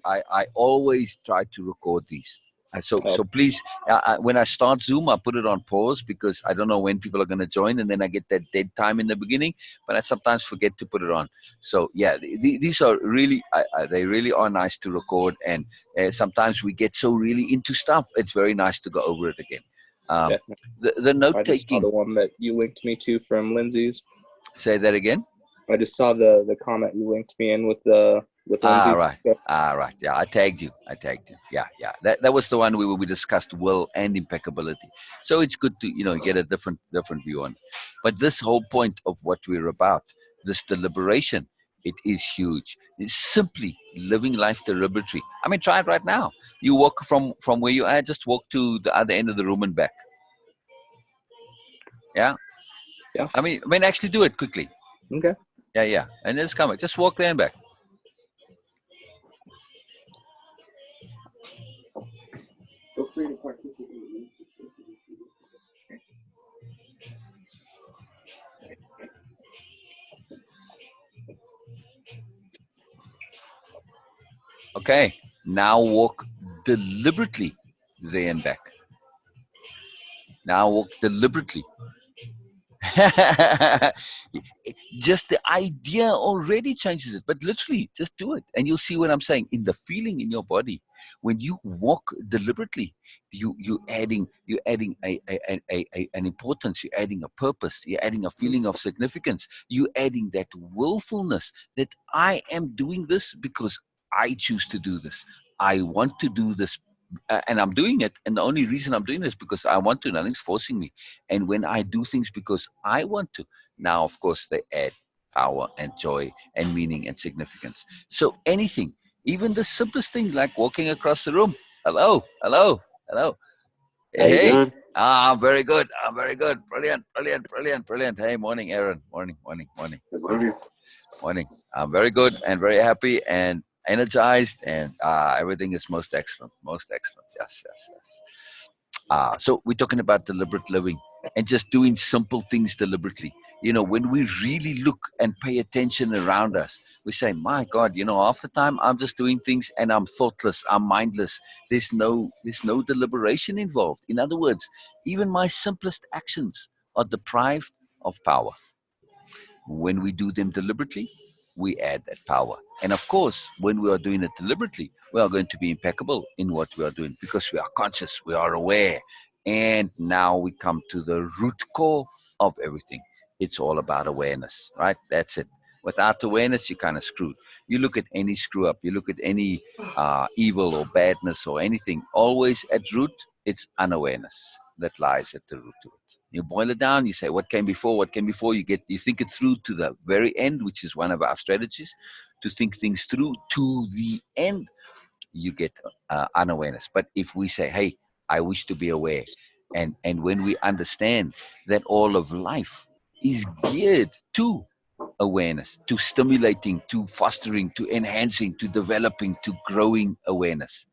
I always try to record these. So Oh, please, when I start Zoom, I put it on pause because I don't know when people are going to join, and then I get that dead time in the beginning. But I sometimes forget to put it on. So yeah, these are really they really are nice to record, and sometimes we get so really into stuff. It's very nice to go over it again. Um, definitely. the note I just saw taking. the one that you linked me to from Lindsay's. Say that again. I just saw the comment you linked me in with Ah, Lindsay's right. stuff. Ah, right. Yeah, I tagged you. I tagged you. Yeah, yeah. That was the one we discussed will and impeccability. So it's good to get a different view on it. But this whole point of what we're about, this deliberation, it is huge. It's simply living life deliberately. I mean, try it right now. You walk from where you are, just walk to the other end of the room and back. Yeah. Yeah. I mean, actually do it quickly. Okay. Yeah, yeah. And just come back. Just walk there and back. Feel free to participate. Okay. Now walk deliberately there and back. Now walk deliberately. Just the idea already changes it, but literally just do it and you'll see what I'm saying in the feeling in your body. When you walk deliberately, you're adding an importance, you're adding a purpose, you're adding a feeling of significance, you're adding that willfulness that I am doing this because I choose to do this. I want to do this, and I'm doing it, and the only reason I'm doing this is because I want to. Nothing's forcing me. And when I do things because I want to, now of course they add power and joy and meaning and significance. So anything, even the simplest thing like walking across the room. Hello, hello, hello. How you Hey. doing? I'm very good. I'm very good. Brilliant, brilliant, brilliant, brilliant. Hey, morning, Aaron. Morning, morning, morning, Good morning, morning. morning. I'm very good and very happy and energized, and everything is most excellent. Most excellent. Yes, yes, yes. So we're talking about deliberate living and just doing simple things deliberately. When we really look and pay attention around us, we say, "My God, half the time I'm just doing things and I'm thoughtless, I'm mindless. There's no deliberation involved. In other words, even my simplest actions are deprived of power. When we do them deliberately, we add that power. And of course, when we are doing it deliberately, we are going to be impeccable in what we are doing because we are conscious, we are aware. And now we come to the root core of everything. It's all about awareness, right? That's it. Without awareness, you're kind of screwed. You look at any screw up, you look at any evil or badness or anything, always at root, it's unawareness that lies at the root of it. You boil it down, you say what came before, what came before, you think it through to the very end, which is one of our strategies, to think things through to the end, you get unawareness. But if we say, hey, I wish to be aware, and when we understand that all of life is geared to awareness, to stimulating, to fostering, to enhancing, to developing, to growing awareness,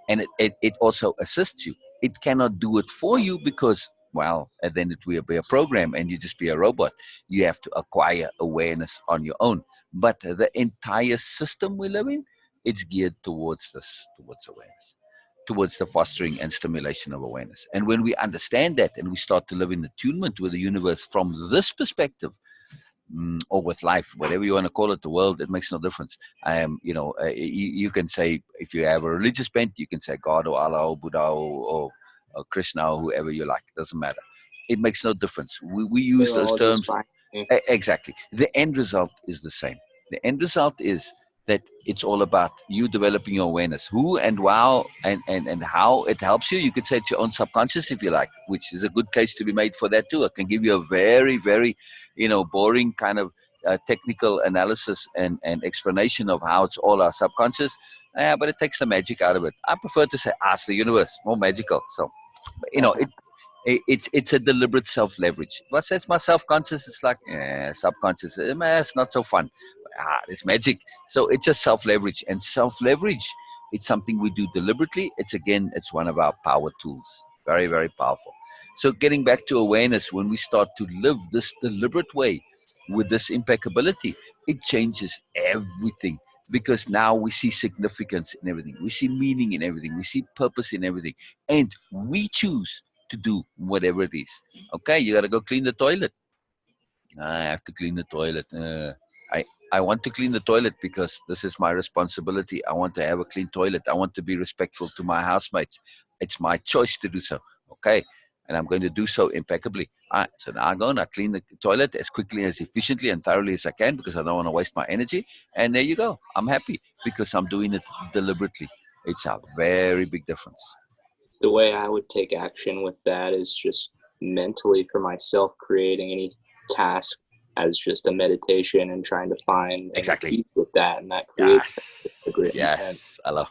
and it also assists you. It cannot do it for you because, well, and then it will be a program and you just be a robot. You have to acquire awareness on your own. But the entire system we live in, it's geared towards this, towards awareness, towards the fostering and stimulation of awareness. And when we understand that and we start to live in attunement with the universe from this perspective, or with life, whatever you want to call it, the world, it makes no difference. You can say, if you have a religious bent, you can say God or Allah or Buddha or Krishna or whoever you like. It doesn't matter. It makes no difference. We use They're those all just terms. fine. Exactly. The end result is the same. The end result is that it's all about you developing your awareness. Who and wow and how it helps you. You could say it's your own subconscious if you like, which is a good case to be made for that too. I can give you a very, very, boring kind of technical analysis and explanation of how it's all our subconscious. But it takes the magic out of it. I prefer to say, ask the universe, more magical. So, it's a deliberate self leverage. If I say it's my self conscious, it's like subconscious. It's not so fun. It's magic. So it's just self leverage, and self leverage. It's something we do deliberately. It's one of our power tools. Very, very powerful. So getting back to awareness, when we start to live this deliberate way with this impeccability, it changes everything. because now we see significance in everything. We see meaning in everything. We see purpose in everything. And we choose to do whatever it is. Okay, you got to go clean the toilet. I have to clean the toilet. I want to clean the toilet because this is my responsibility. I want to have a clean toilet. I want to be respectful to my housemates. It's my choice to do so. Okay. And I'm going to do so impeccably. All right. So now I go and I clean the toilet as quickly, as efficiently, and thoroughly as I can because I don't want to waste my energy. And there you go. I'm happy because I'm doing it deliberately. It's a very big difference. The way I would take action with that is just mentally for myself creating any task as just a meditation and trying to find inner Exactly. peace with that, and that creates a Yes. great intent. Yes. Hello.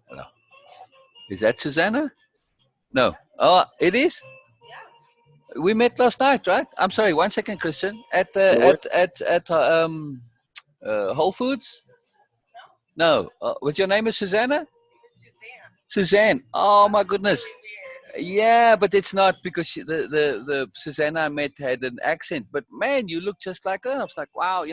Hello. Is that Susanna? No. Oh, it is. We met last night, right? I'm sorry. One second, Christian. At No way. Whole Foods. No. What's your name? Is Susanna? Suzanne. Oh my goodness. Yeah, but it's not because the Susanna I met had an accent. But man, you look just like her. I was like, wow,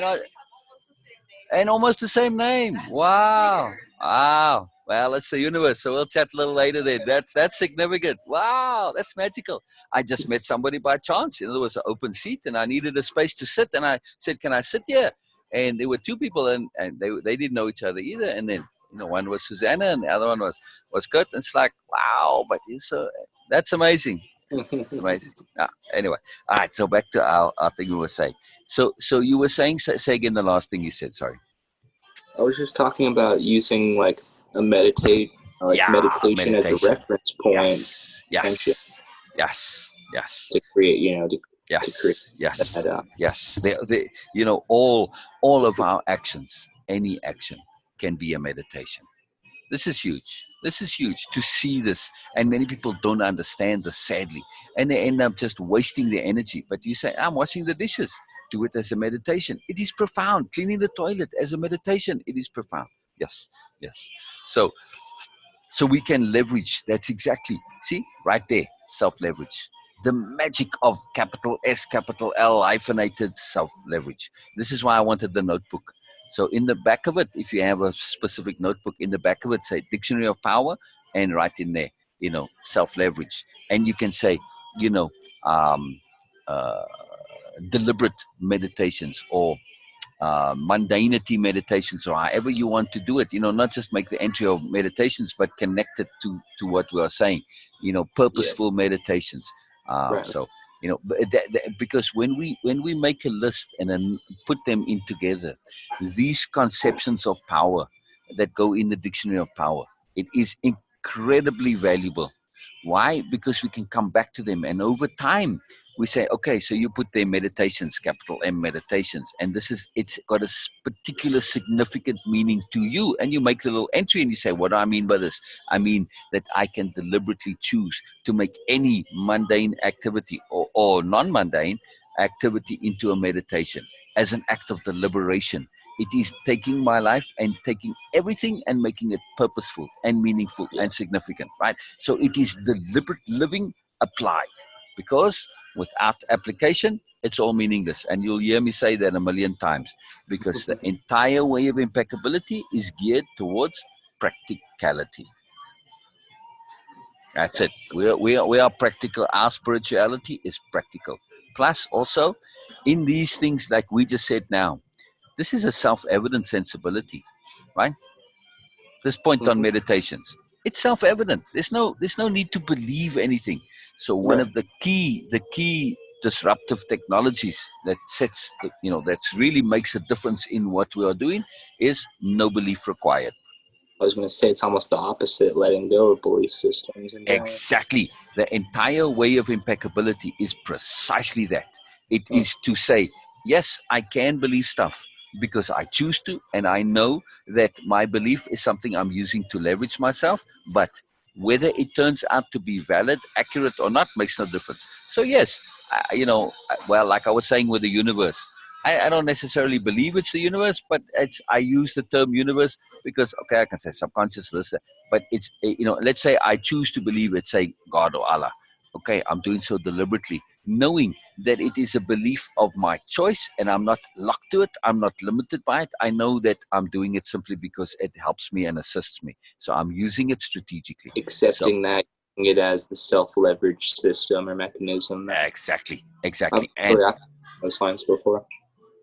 and almost the same name. Wow. Wow. Well, it's the universe. So we'll chat a little later then. That's significant. Wow, that's magical. I just met somebody by chance. There was an open seat and I needed a space to sit. And I said, can I sit here? And there were two people and they didn't know each other either. And then, one was Susanna and the other one was Kurt. And it's like, wow, but that's amazing. It's amazing. Anyway, all right. So back to our thing we were saying. So you were saying, say again the last thing you said. Sorry. I was just talking about using like Yeah, meditation as a meditation. reference point, Yes, attention yes, yes, yes, to create, to create yes, yes, that. yes. All of our actions, any action, can be a meditation. This is huge. This is huge to see this, and many people don't understand this sadly, and they end up just wasting their energy. But you say, "I'm washing the dishes." Do it as a meditation. It is profound. Cleaning the toilet as a meditation. It is profound. Yes, yes. So we can leverage. That's exactly, see, right there, self leverage. The magic of capital S, capital L, hyphenated self leverage. This is why I wanted the notebook. So in the back of it, if you have a specific notebook, in the back of it, say Dictionary of Power, and write in there, self leverage. And you can say, you know, um, uh, deliberate meditations, or mundanity meditations, or however you want to do it. Not just make the entry of meditations, but connect it to what we are saying. Yes, Purposeful meditations. right. So because when we make a list and then put them in together, these conceptions of power that go in the dictionary of power, it is incredibly valuable. Why? Because we can come back to them, and over time we say, okay, so you put there meditations, capital M meditations, and it's got a particular significant meaning to you, and you make a little entry and you say, what do I mean by this? I mean that I can deliberately choose to make any mundane activity, or non-mundane activity, into a meditation as an act of deliberation. It is taking my life and taking everything and making it purposeful and meaningful Yeah. and significant, right? So it is deliberate living applied, because without application, it's all meaningless. And you'll hear me say that a million times, because the entire way of impeccability is geared towards practicality. That's Yeah. it. We are practical. Our spirituality is practical. Plus, also, in these things, like we just said now, this is a self-evident sensibility, right? This point on Mhm. meditations, it's self-evident. There's no need to believe anything. So one Right. of the key disruptive technologies that that really makes a difference in what we are doing is no belief required. I was going to say it's almost the opposite, letting go of belief systems in general. Exactly. The entire way of impeccability is precisely that. It Mm. is to say, yes, I can believe stuff because I choose to, and I know that my belief is something I'm using to leverage myself, but whether it turns out to be valid, accurate, or not makes no difference. So, yes, well, like I was saying with the universe, I don't necessarily believe it's the universe, but I use the term universe because, okay, I can say subconscious, but it's, let's say I choose to believe it's, say, God or Allah. Okay, I'm doing so deliberately, knowing that it is a belief of my choice and I'm not locked to it. I'm not limited by it. I know that I'm doing it simply because it helps me and assists me. So I'm using it strategically. So Accepting that, using it as the self-leverage system or mechanism. exactly, I've exactly. And heard those lines before.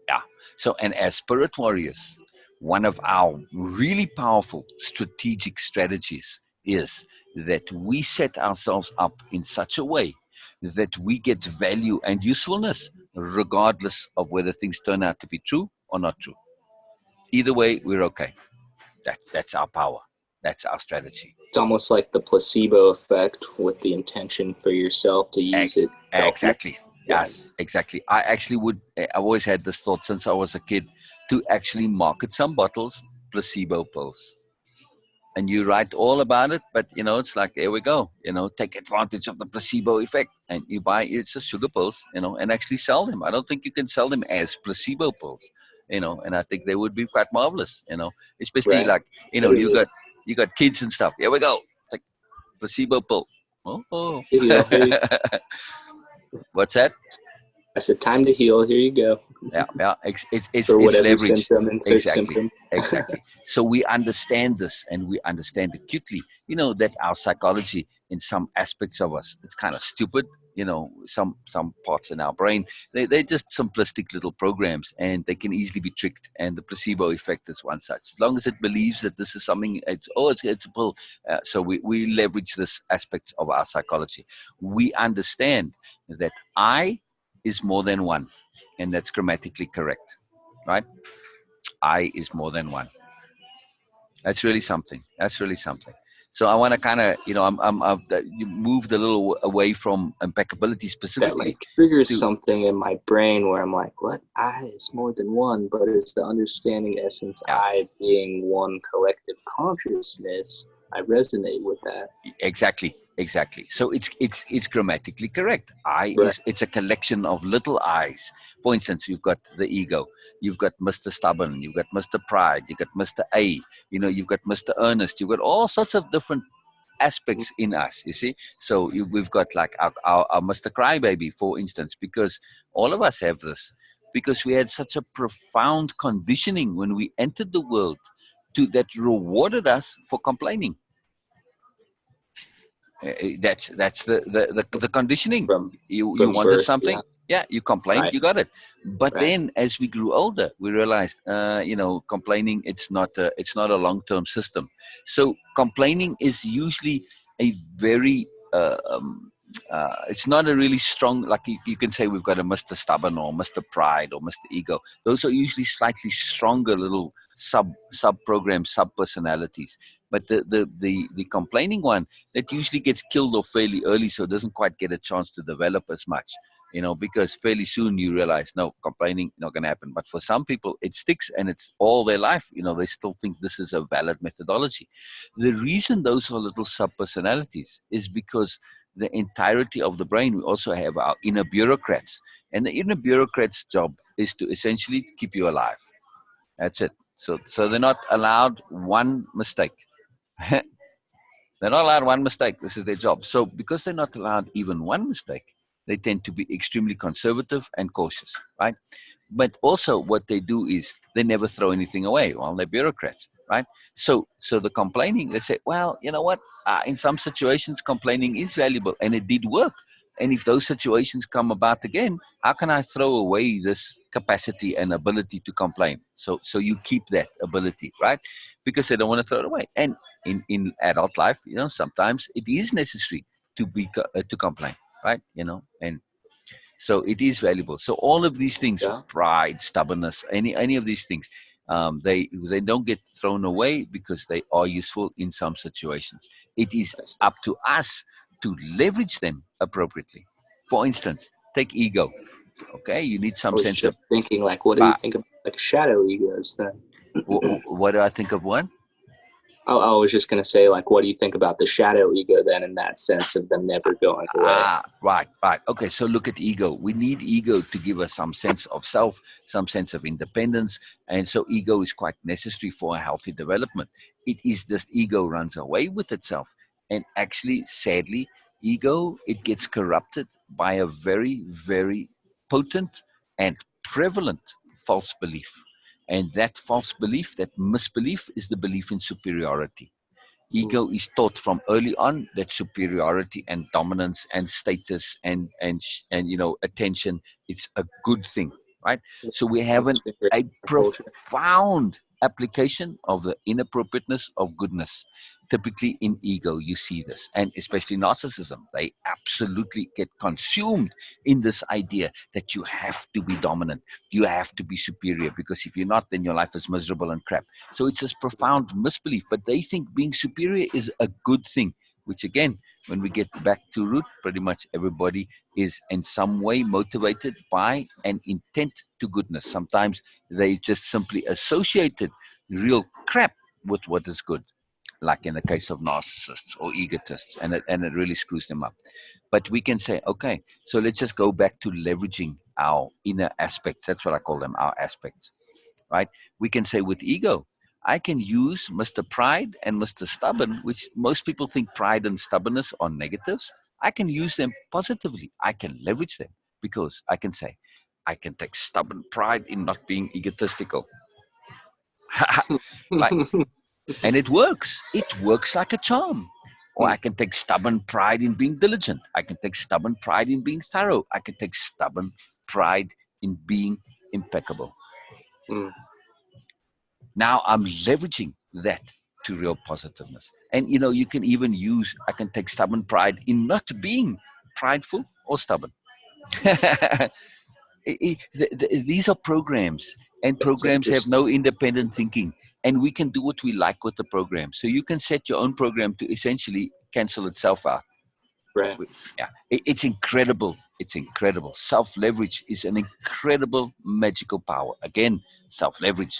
yeah. So, and as spirit warriors, one of our really powerful strategic strategies is that we set ourselves up in such a way that we get value and usefulness regardless of whether things turn out to be true or not true. Either way, we're okay. That's our power. That's our strategy. It's almost like the placebo effect with the intention for yourself to use it selfless. Exactly. Yeah, Yes, exactly. I actually would, I've always had this thought since I was a kid to actually market some bottles, placebo pills. And you write all about it, but it's like, here we go, take advantage of the placebo effect. And you buy, it's just sugar pills, and actually sell them. I don't think you can sell them as placebo pills, and I think they would be quite marvelous, especially right. like, you Literally, got kids and stuff. Here we go. Like placebo pill. Oh. to heal. Here you, What's that? I said, time to heal. Here you go. Yeah. For It's whatever leverage. symptom, insert Exactly, symptom. exactly. So we understand this, and we understand acutely. That our psychology, in some aspects of us, it's kind of stupid. Some parts in our brain, they're just simplistic little programs, and they can easily be tricked. And the placebo effect is one such. As long as it believes that this is something, it's a pill. So we leverage this aspects of our psychology. We understand that I is more than one, and that's grammatically correct, right? I is more than one. That's really something. That's really something. So I want to kind of, you moved a little away from impeccability That like specifically triggers to, something in my brain where I'm like, what? I is more than one, but it's the understanding essence, yeah, I being one collective consciousness. I resonate with that. exactly. So it's grammatically correct. I Right. is it's a collection of little I's. For instance, you've got the ego, you've got Mr. Stubborn, you've got Mr. Pride, you've got Mr. A, you've got Mr. Earnest, you've got all sorts of different aspects in us, you see. So we've got like our Mr. Crybaby, for instance, because all of us have this, because we had such a profound conditioning when we entered the world that rewarded us for complaining. That's the conditioning. From You from wanted birth, yeah. something, yeah, you complained, Right, you got it. But right. then, as we grew older, we realized, complaining, it's not a long term system. So complaining is usually a very it's not a really strong, like you can say we've got a Mr. Stubborn or Mr. Pride or Mr. Ego. Those are usually slightly stronger little sub programs, sub personalities. But the complaining one, that usually gets killed off fairly early, so it doesn't quite get a chance to develop as much. Because fairly soon you realize, no, complaining not going to happen. But for some people, it sticks and it's all their life. They still think this is a valid methodology. The reason those are little sub personalities is because the entirety of the brain, we also have our inner bureaucrats. And the inner bureaucrat's job is to essentially keep you alive. That's it. So they're not allowed one mistake. They're not allowed one mistake. This is their job. So because they're not allowed even one mistake, they tend to be extremely conservative and cautious, right? But also what they do is they never throw anything away. Well, they're bureaucrats, right? So the complaining, they say, well, you know what? In some situations, complaining is valuable, and it did work. And if those situations come about again, how can I throw away this capacity and ability to complain? So you keep that ability, right? Because they don't want to throw it away. And in adult life, sometimes it is necessary to complain, right? And so it is valuable. So all of these things, Yeah, pride, stubbornness, any of these things, they don't get thrown away because they are useful in some situations. It is I see. up to us to leverage them appropriately. For instance, take ego. Okay, you need I some was sense just of thinking, like, what do you think of like shadow egos then? what do I think of one? I was just gonna say, like, what do you think about the shadow ego then, in that sense of them never going away? Right. Okay, so look at ego. We need ego to give us some sense of self, some sense of independence. And so ego is quite necessary for a healthy development. It is just ego runs away with itself. And actually, sadly, ego, it gets corrupted by a very, very potent and prevalent false belief. And that false belief, that misbelief, is the belief in superiority. Mm. Ego is taught from early on that superiority and dominance and status and attention, it's a good thing, right? So we have It's been great a for culture. profound application of the inappropriateness of goodness. Typically in ego you see this, and especially narcissism, they absolutely get consumed in this idea that you have to be dominant, you have to be superior, because if you're not, then your life is miserable and crap. So it's this profound misbelief, but they think being superior is a good thing, which again, when we get back to root, pretty much everybody is in some way motivated by an intent to goodness. Sometimes they just simply associated real crap with what is good, like in the case of narcissists or egotists, and it really screws them up. But we can say, okay, so let's just go back to leveraging our inner aspects. That's what I call them, our aspects, right? We can say with ego, I can use Mr. Pride and Mr. Stubborn, which most people think pride and stubbornness are negatives. I can use them positively. I can leverage them because I can say, I can take stubborn pride in not being egotistical. Right? And it works. It works like a charm. Or Mm. I can take stubborn pride in being diligent. I can take stubborn pride in being thorough. I can take stubborn pride in being impeccable. Mm. Now I'm leveraging that to real positiveness. And you can even use, I can take stubborn pride in not being prideful or stubborn. These are programs, and That's programs have interesting. no independent thinking. And we can do what we like with the program. So you can set your own program to essentially cancel itself out. Right. Yeah, it's incredible. It's incredible. Self leverage is an incredible magical power. Again, self leverage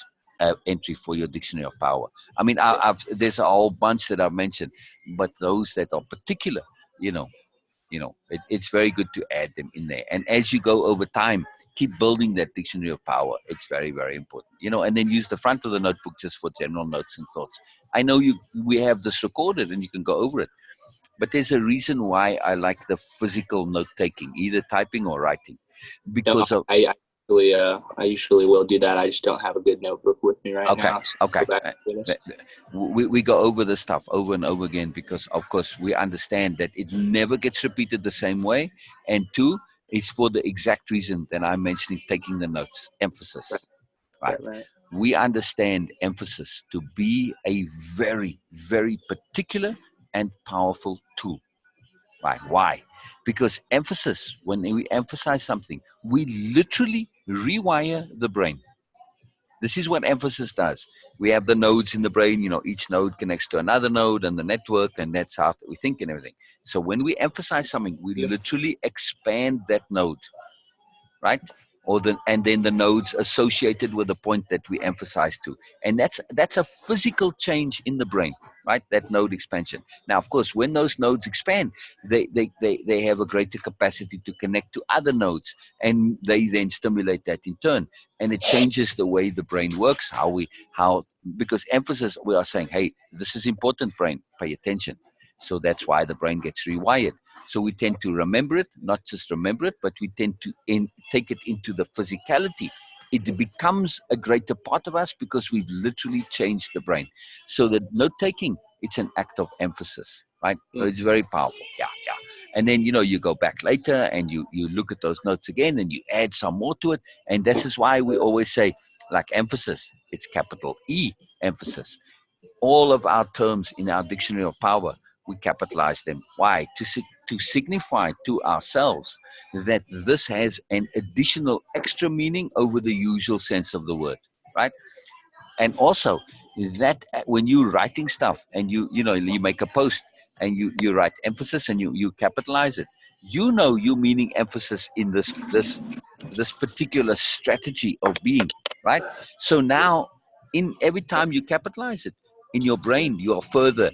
entry for your dictionary of power. I mean, Yeah. there's a whole bunch that I've mentioned, but those that are particular, you know, it's very good to add them in there. And as you go over time, keep building that dictionary of power. It's very, very important. And then use the front of the notebook just for general notes and thoughts. I know we have this recorded and you can go over it, but there's a reason why I like the physical note taking, either typing or writing, No, because of I usually will do that. I just don't have a good notebook with me right okay, now. So okay. I'll go back to this. We go over the stuff over and over again because, of course, we understand that it never gets repeated the same way. And two, it's for the exact reason that I'm mentioning taking the notes, Right, emphasis, right? right, right. We understand emphasis to be a very, very particular and powerful tool. Right. Why? Because emphasis, when we emphasize something, we literally rewire the brain. This is what emphasis does. We have the nodes in the brain, each node connects to another node and the network, and that's how we think and everything. So when we emphasize something, we Yep. literally expand that node, right? And then the nodes associated with the point that we emphasize to, and that's a physical change in the brain, right? That node expansion. Now, of course, when those nodes expand, they have a greater capacity to connect to other nodes, and they then stimulate that in turn, and it changes the way the brain works. How Because emphasis, we are saying, hey, this is important, brain, pay attention. So that's why the brain gets rewired. So we tend to remember it, not just remember it, but we tend to take it into the physicality. It becomes a greater part of us because we've literally changed the brain. So the note taking, it's an act of emphasis, right? So Mm. it's very powerful. Yeah, yeah. And then you go back later and you look at those notes again and you add some more to it. And this is why we always say, like emphasis, it's capital E emphasis. All of our terms in our dictionary of power, we capitalize them. Why? To signify to ourselves that this has an additional extra meaning over the usual sense of the word, right? And also that when you're writing stuff and you make a post and you write emphasis and you capitalize it, you meaning emphasis in this particular strategy of being, right? So now, in every time you capitalize it in your brain, you're further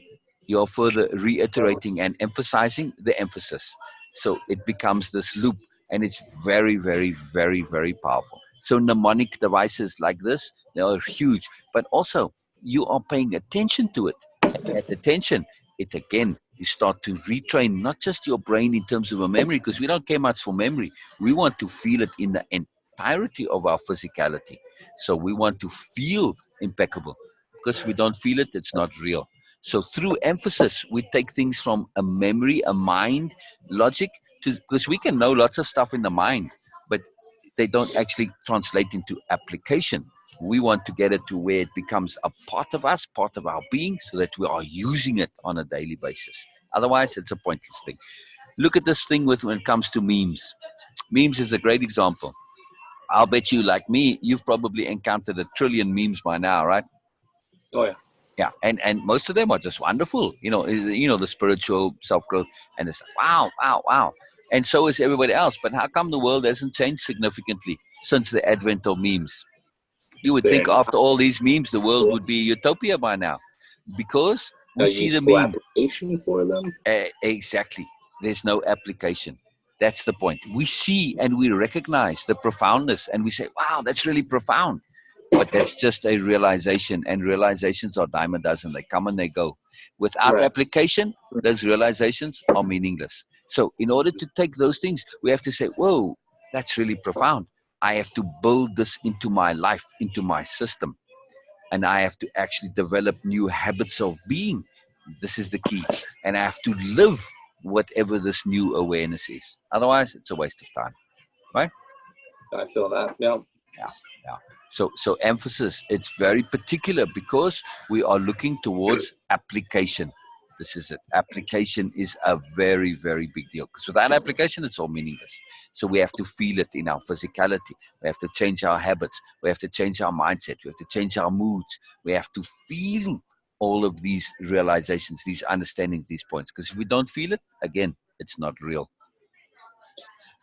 reiterating and emphasizing the emphasis. So it becomes this loop, and it's very, very, very, very powerful. So mnemonic devices like this, they are huge, but also you are paying attention to it, and that attention, it again you start to retrain not just your brain in terms of a memory, because we don't care much for memory. We want to feel it in the entirety of our physicality. So we want to feel impeccable. Because we don't feel it, it's not real. So through emphasis, we take things from a memory, a mind, logic, to because we can know lots of stuff in the mind, but they don't actually translate into application. We want to get it to where it becomes a part of us, part of our being, so that we are using it on a daily basis. Otherwise, it's a pointless thing. Look at this thing with when it comes to memes. Memes is a great example. I'll bet you, like me, you've probably encountered a trillion memes by now, right? Oh yeah. Yeah, and most of them are just wonderful. The spiritual self growth, and it's wow, wow, wow. And so is everybody else. But how come the world hasn't changed significantly since the advent of memes? You Is would there think any after all these memes, the world would be utopia by now, because we a see the useful meme. application for them? Exactly. There's no application. That's the point. We see and we recognize the profoundness, and we say, "Wow, that's really profound." But that's just a realization, and realizations are dime a dozen. They come and they go. Without Right. application, those realizations are meaningless. So in order to take those things, we have to say, whoa, that's really profound. I have to build this into my life, into my system, and I have to actually develop new habits of being. This is the key. And I have to live whatever this new awareness is. Otherwise, it's a waste of time, right? I feel that. Yeah. Yeah, yeah. So emphasis, it's very particular because we are looking towards application. This is it. Application is a very, very big deal, because without application, it's all meaningless. So we have to feel it in our physicality. We have to change our habits. We have to change our mindset. We have to change our moods. We have to feel all of these realizations, these understandings, these points. Because if we don't feel it, again, it's not real.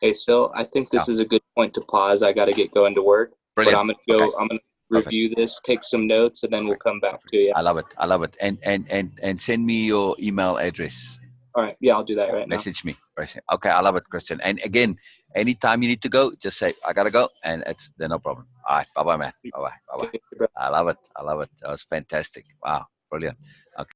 Hey, so I think Yeah. this is a good point to pause. I got to get going to work, but Brilliant. I'm gonna Okay. go. I'm gonna Perfect. review this, take some notes, and then we'll Perfect. come back Perfect. to you. I love it. I love it. And send me your email address. All right. Yeah, I'll do that Yeah. right now. Message me. Okay. I love it, Christian. And again, anytime you need to go, just say I gotta go, and it's no problem. All right. Bye bye, man. Bye bye. Bye bye. Okay, bro. I love it. I love it. That was fantastic. Wow. Brilliant. Okay.